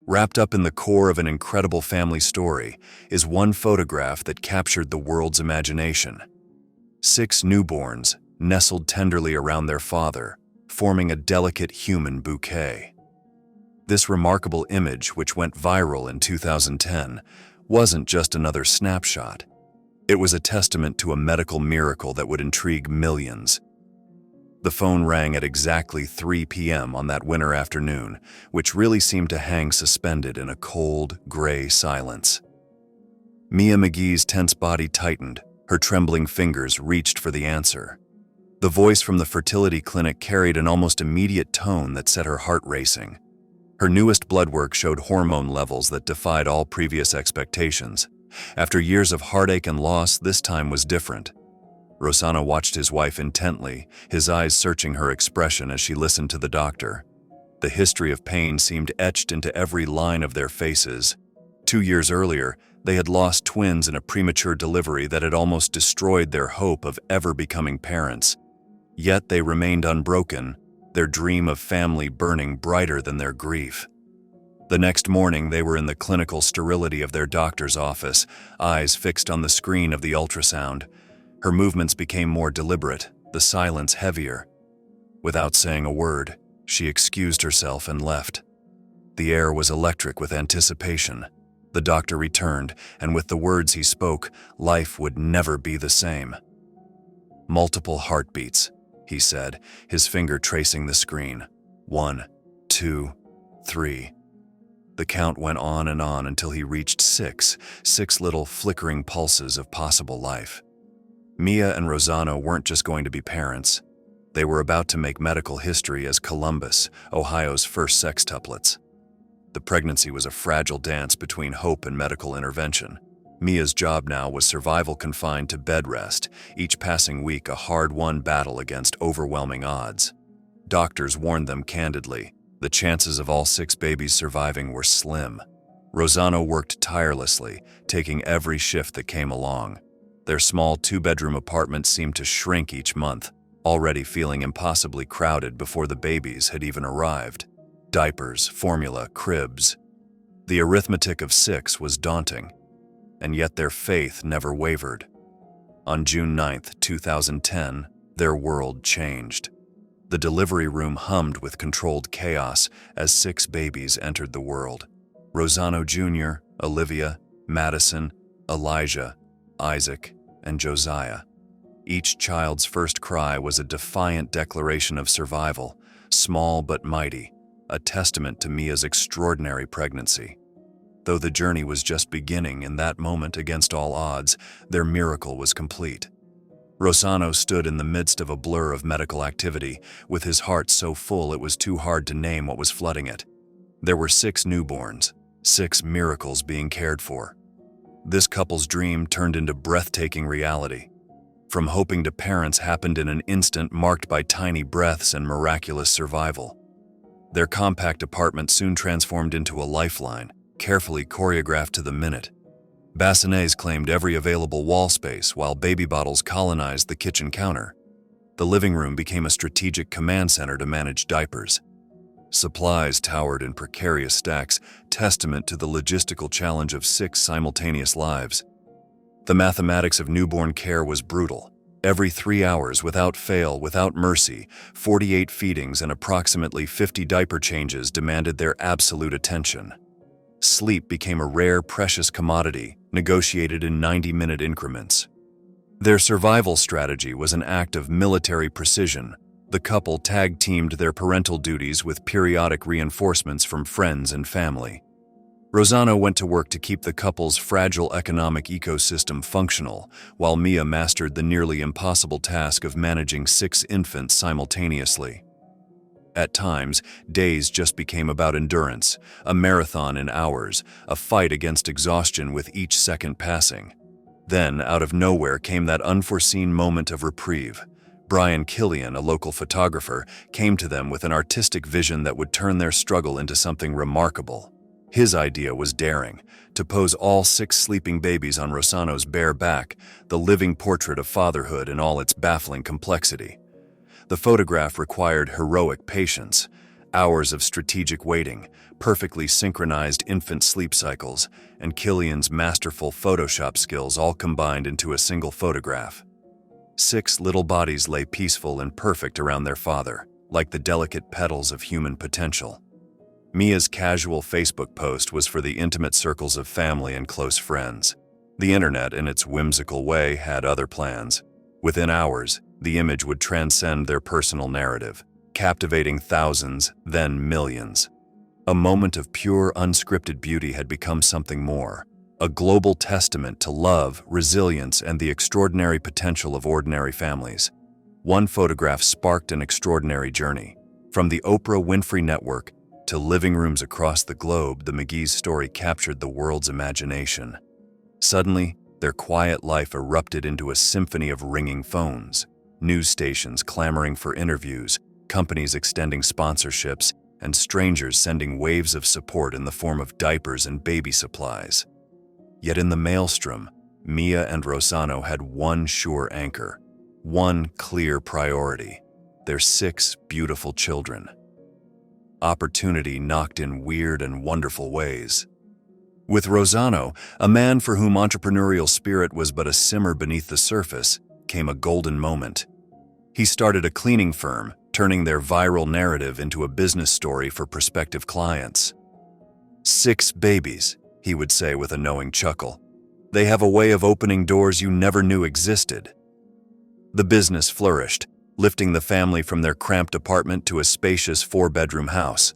Wrapped up in the core of an incredible family story is one photograph that captured the world's imagination. 6 newborns nestled tenderly around their father, forming a delicate human bouquet. This remarkable image, which went viral in 2010, wasn't just another snapshot. It was a testament to a medical miracle that would intrigue millions. The phone rang at exactly 3 p.m. on that winter afternoon, which really seemed to hang suspended in a cold, gray silence. Mia McGee's tense body tightened. Her trembling fingers reached for the answer. The voice from the fertility clinic carried an almost immediate tone that set her heart racing. Her newest blood work showed hormone levels that defied all previous expectations. After years of heartache and loss, this time was different. Rossano watched his wife intently, his eyes searching her expression as she listened to the doctor. The history of pain seemed etched into every line of their faces. 2 years earlier, they had lost twins in a premature delivery that had almost destroyed their hope of ever becoming parents. Yet they remained unbroken, their dream of family burning brighter than their grief. The next morning, they were in the clinical sterility of their doctor's office, eyes fixed on the screen of the ultrasound. Her movements became more deliberate, the silence heavier. Without saying a word, she excused herself and left. The air was electric with anticipation. The doctor returned, and with the words he spoke, life would never be the same. "Multiple heartbeats," he said, his finger tracing the screen. 1, 2, 3. The count went on until he reached 6 little flickering pulses of possible life. Mia and Rossano weren't just going to be parents. They were about to make medical history as Columbus, Ohio's first sextuplets. The pregnancy was a fragile dance between hope and medical intervention. Mia's job now was survival confined to bed rest, each passing week a hard-won battle against overwhelming odds. Doctors warned them candidly, the chances of all 6 babies surviving were slim. Rossano worked tirelessly, taking every shift that came along. Their small 2-bedroom apartment seemed to shrink each month, already feeling impossibly crowded before the babies had even arrived. Diapers, formula, cribs. The arithmetic of 6 was daunting, and yet their faith never wavered. On June 9, 2010, their world changed. The delivery room hummed with controlled chaos as 6 babies entered the world. Rossano Jr., Olivia, Madison, Elijah, Isaac, and Josiah. Each child's first cry was a defiant declaration of survival, small but mighty, a testament to Mia's extraordinary pregnancy. Though the journey was just beginning, in that moment, against all odds, their miracle was complete. Rossano stood in the midst of a blur of medical activity, with his heart so full it was too hard to name what was flooding it. There were 6 newborns, 6 miracles being cared for. This couple's dream turned into breathtaking reality. From hoping to parents happened in an instant, marked by tiny breaths and miraculous survival. Their compact apartment soon transformed into a lifeline, carefully choreographed to the minute. Bassinets claimed every available wall space, while baby bottles colonized the kitchen counter. The living room became a strategic command center to manage diapers. Supplies towered in precarious stacks, testament to the logistical challenge of 6 simultaneous lives. The mathematics of newborn care was brutal. Every 3 hours, without fail, without mercy, 48 feedings and approximately 50 diaper changes demanded their absolute attention. Sleep became a rare, precious commodity, negotiated in 90-minute increments. Their survival strategy was an act of military precision. The couple tag-teamed their parental duties with periodic reinforcements from friends and family. Rossano went to work to keep the couple's fragile economic ecosystem functional, while Mia mastered the nearly impossible task of managing 6 infants simultaneously. At times, days just became about endurance, a marathon in hours, a fight against exhaustion with each second passing. Then, out of nowhere, came that unforeseen moment of reprieve. Brian Killian, a local photographer, came to them with an artistic vision that would turn their struggle into something remarkable. His idea was daring, to pose all 6 sleeping babies on Rossano's bare back, the living portrait of fatherhood in all its baffling complexity. The photograph required heroic patience. Hours of strategic waiting, perfectly synchronized infant sleep cycles, and Killian's masterful Photoshop skills all combined into a single photograph. 6 little bodies lay peaceful and perfect around their father, like the delicate petals of human potential. Mia's casual Facebook post was for the intimate circles of family and close friends. The internet, in its whimsical way, had other plans. Within hours, the image would transcend their personal narrative, captivating thousands, then millions. A moment of pure, unscripted beauty had become something more, a global testament to love, resilience, and the extraordinary potential of ordinary families. One photograph sparked an extraordinary journey. From the Oprah Winfrey Network to living rooms across the globe, the McGee's story captured the world's imagination. Suddenly, their quiet life erupted into a symphony of ringing phones, news stations clamoring for interviews, companies extending sponsorships, and strangers sending waves of support in the form of diapers and baby supplies. Yet in the maelstrom, Mia and Rossano had one sure anchor, one clear priority: their 6 beautiful children. Opportunity knocked in weird and wonderful ways. With Rossano, a man for whom entrepreneurial spirit was but a simmer beneath the surface, came a golden moment. He started a cleaning firm, turning their viral narrative into a business story for prospective clients. 6 babies, he would say with a knowing chuckle. They have a way of opening doors you never knew existed. The business flourished, lifting the family from their cramped apartment to a spacious 4-bedroom house.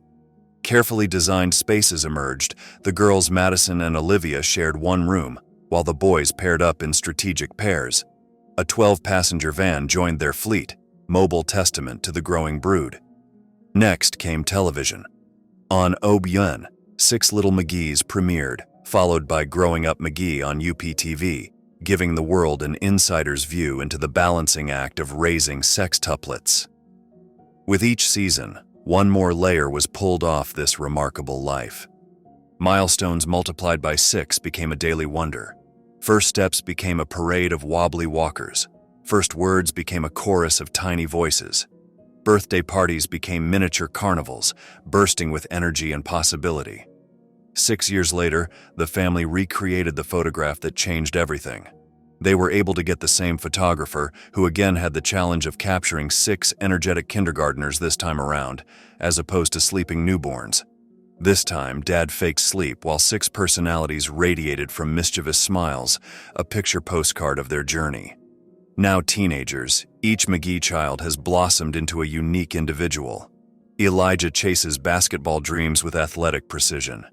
Carefully designed spaces emerged. The girls Madison and Olivia shared one room, while the boys paired up in strategic pairs. A 12-passenger van joined their fleet, mobile testament to the growing brood. Next came television. On OBN, 6 Little McGees premiered, followed by Growing Up McGee on UPTV, giving the world an insider's view into the balancing act of raising sextuplets. With each season, one more layer was pulled off this remarkable life. Milestones multiplied by 6 became a daily wonder. First steps became a parade of wobbly walkers. First words became a chorus of tiny voices. Birthday parties became miniature carnivals, bursting with energy and possibility. 6 years later, the family recreated the photograph that changed everything. They were able to get the same photographer, who again had the challenge of capturing 6 energetic kindergartners this time around, as opposed to sleeping newborns. This time, Dad faked sleep while 6 personalities radiated from mischievous smiles, a picture postcard of their journey. Now teenagers, each McGee child has blossomed into a unique individual. Elijah chases basketball dreams with athletic precision.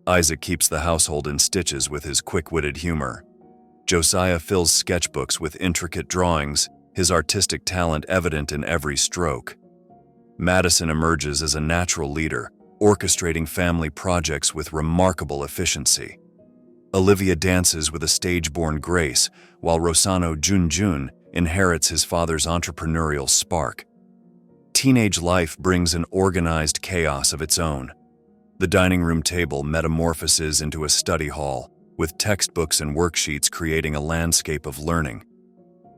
Isaac keeps the household in stitches with his quick-witted humor. Josiah fills sketchbooks with intricate drawings, his artistic talent evident in every stroke. Madison emerges as a natural leader, orchestrating family projects with remarkable efficiency. Olivia dances with a stage-born grace, while Rossano Junjun inherits his father's entrepreneurial spark. Teenage life brings an organized chaos of its own. The dining room table metamorphoses into a study hall, with textbooks and worksheets creating a landscape of learning.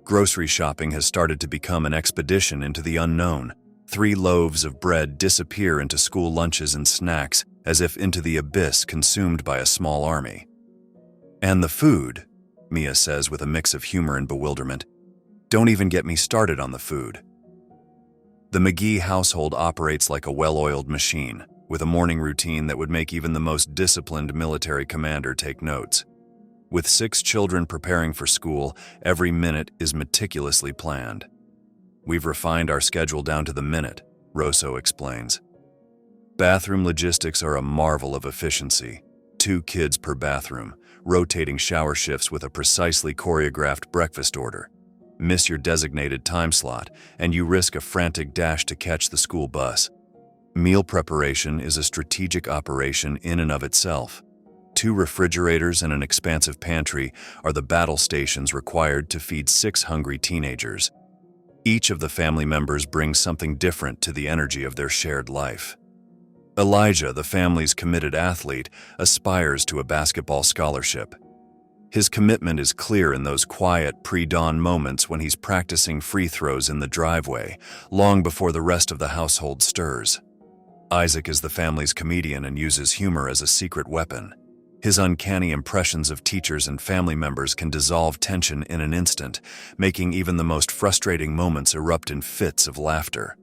Grocery shopping has started to become an expedition into the unknown. 3 loaves of bread disappear into school lunches and snacks, as if into the abyss consumed by a small army. And the food, Mia says with a mix of humor and bewilderment. Don't even get me started on the food. The McGee household operates like a well-oiled machine, with a morning routine that would make even the most disciplined military commander take notes. With 6 children preparing for school, every minute is meticulously planned. We've refined our schedule down to the minute, Rosso explains. Bathroom logistics are a marvel of efficiency. 2 kids per bathroom, rotating shower shifts with a precisely choreographed breakfast order. Miss your designated time slot, and you risk a frantic dash to catch the school bus. Meal preparation is a strategic operation in and of itself. 2 refrigerators and an expansive pantry are the battle stations required to feed 6 hungry teenagers. Each of the family members brings something different to the energy of their shared life. Elijah, the family's committed athlete, aspires to a basketball scholarship. His commitment is clear in those quiet pre-dawn moments when he's practicing free throws in the driveway, long before the rest of the household stirs. Isaac is the family's comedian and uses humor as a secret weapon. His uncanny impressions of teachers and family members can dissolve tension in an instant, making even the most frustrating moments erupt in fits of laughter.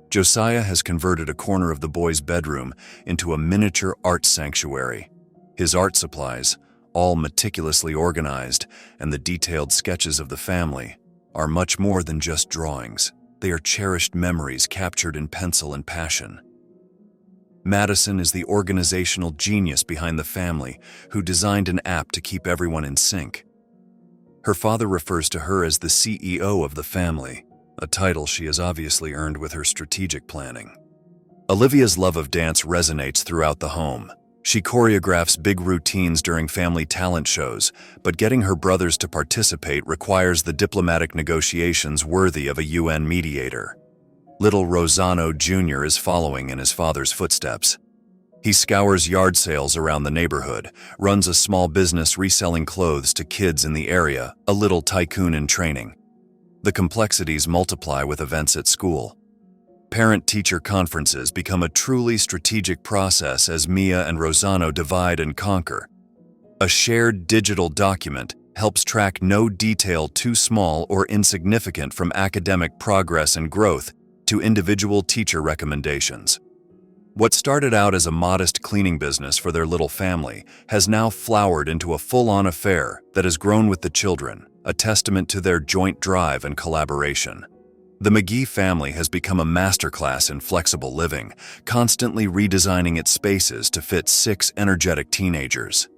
Josiah has converted a corner of the boys' bedroom into a miniature art sanctuary. His art supplies, all meticulously organized, and the detailed sketches of the family, are much more than just drawings. They are cherished memories captured in pencil and passion. Madison is the organizational genius behind the family, who designed an app to keep everyone in sync. Her father refers to her as the CEO of the family, a title she has obviously earned with her strategic planning. Olivia's love of dance resonates throughout the home. She choreographs big routines during family talent shows, but getting her brothers to participate requires the diplomatic negotiations worthy of a UN mediator. Little Rosano Jr. is following in his father's footsteps. He scours yard sales around the neighborhood, runs a small business reselling clothes to kids in the area, a little tycoon in training. The complexities multiply with events at school. Parent-teacher conferences become a truly strategic process as Mia and Rosano divide and conquer. A shared digital document helps track no detail too small or insignificant, from academic progress and growth to individual teacher recommendations. What started out as a modest cleaning business for their little family has now flowered into a full-on affair that has grown with the children, a testament to their joint drive and collaboration. The McGee family has become a masterclass in flexible living, constantly redesigning its spaces to fit 6 energetic teenagers.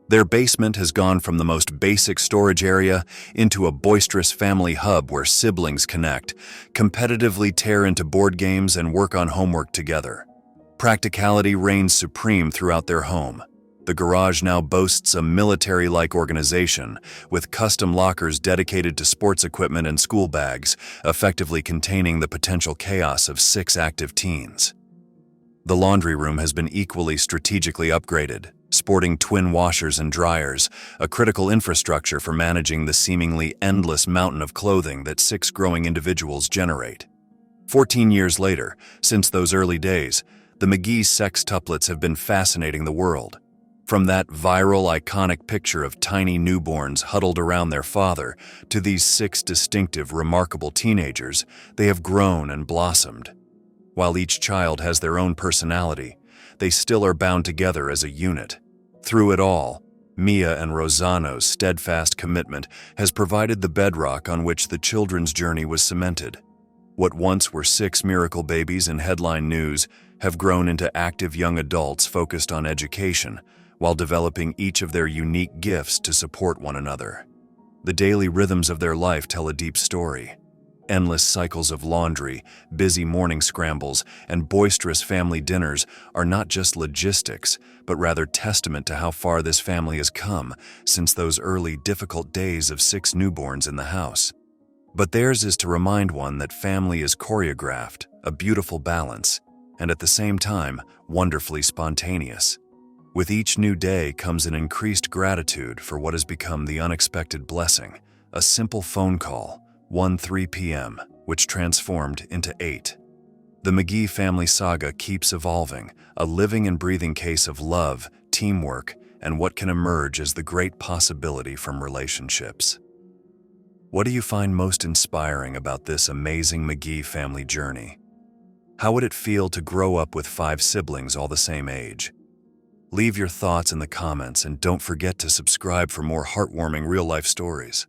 Their basement has gone from the most basic storage area into a boisterous family hub where siblings connect, competitively tear into board games, and work on homework together. Practicality reigns supreme throughout their home. The garage now boasts a military-like organization, with custom lockers dedicated to sports equipment and school bags, effectively containing the potential chaos of 6 active teens. The laundry room has been equally strategically upgraded, sporting twin washers and dryers, a critical infrastructure for managing the seemingly endless mountain of clothing that 6 growing individuals generate. 14 years later, since those early days, the McGee Sextuplets have been fascinating the world. From that viral, iconic picture of tiny newborns huddled around their father to these 6 distinctive, remarkable teenagers, they have grown and blossomed. While each child has their own personality, they still are bound together as a unit. Through it all, Mia and Rosano's steadfast commitment has provided the bedrock on which the children's journey was cemented. What once were 6 miracle babies in headline news have grown into active young adults focused on education, while developing each of their unique gifts to support one another. The daily rhythms of their life tell a deep story. Endless cycles of laundry, busy morning scrambles, and boisterous family dinners are not just logistics, but rather testament to how far this family has come since those early, difficult days of 6 newborns in the house. But theirs is to remind one that family is choreographed, a beautiful balance, and at the same time, wonderfully spontaneous. With each new day comes an increased gratitude for what has become the unexpected blessing, a simple phone call, 1:03 p.m., which transformed into 8. The McGee family saga keeps evolving, a living and breathing case of love, teamwork, and what can emerge as the great possibility from relationships. What do you find most inspiring about this amazing McGee family journey? How would it feel to grow up with 5 siblings all the same age? Leave your thoughts in the comments and don't forget to subscribe for more heartwarming real-life stories.